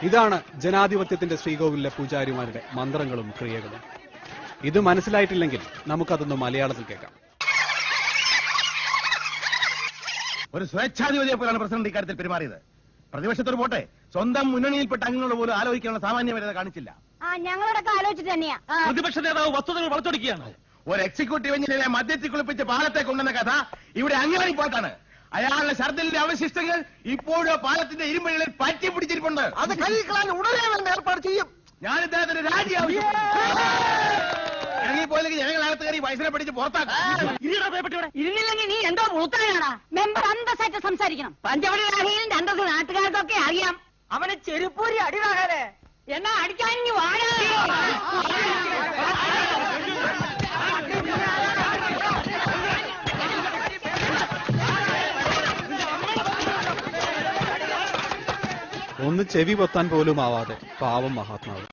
ഇതാണ് ജനാധിപത്യത്തിന്റെ ശ്രീകോവിലെ പൂജാരിമാരുടെ മന്ത്രങ്ങളും ക്രിയകളും. ഇത് മനസ്സിലായിട്ടില്ലെങ്കിൽ നമുക്കതൊന്ന് മലയാളത്തിൽ കേൾക്കാം. ഒരു സ്വേച്ഛാധിപതിയെ പോലാണ് പ്രസിഡന്റ് ഇക്കാര്യത്തിൽ പെരുമാറിയത്. പ്രതിപക്ഷത്തോട് പോട്ടെ, സ്വന്തം മുന്നണിയിൽപ്പെട്ട അംഗങ്ങളോട് പോലും ആലോചിക്കാനുള്ള സാമാന്യമര്യാദ കാണിച്ചില്ല. ഞങ്ങളോടൊക്കെ ആലോചിച്ചിട്ട് തന്നെയാ. പ്രതിപക്ഷ നേതാവ് വസ്തുതകൾ വളച്ചൊടിക്കുകയാണ്. ഒരു എക്സിക്യൂട്ടീവ് എഞ്ചിനീയറെ മദ്യത്തിൽ കുളിപ്പിച്ച് പാലത്തെ കൊണ്ടുവന്ന കഥ ഇവിടെ അങ്ങേറി പോയിട്ടാണ്. അയാളുടെ ഛർദ്ദിലിന്റെ അവശിഷ്ടങ്ങൾ ഇപ്പോഴും പാലത്തിന്റെ ഇരുമ്പഴികളിൽ പറ്റി പിടിച്ചിരിപ്പുണ്ട്. അത് കൈകളാൻ ഉടനെ തന്നെ ഏർപ്പാട് ചെയ്യും. ഞാൻ ഇദ്ദേഹത്തിന് രാജി ആവശ്യപ്പെട്ടു. ഇറങ്ങിപ്പോയില്ലെങ്കിൽ ജനങ്ങളകത്ത് കയറി വയസ്സിനെ പിടിച്ച് പുറത്താക്കും. ഇരുന്നില്ലെങ്കിൽ നീ എന്തോ മൂത്രനാണ്. മെമ്പർ അന്തസ്സായിട്ട് സംസാരിക്കണം. പഞ്ചവടി രാഹീലിന്റെ അന്തസ് നാട്ടുകാർക്കൊക്കെ അറിയാം. അവനെ ചെരുപ്പൂരി അടിവാകാരെ എന്നാ അടിക്കാൻ ഇനി വാഴ. ഒന്ന് ചെവി പൊത്താൻ പോലും ആവാതെ പാവം മഹാത്മാവ്.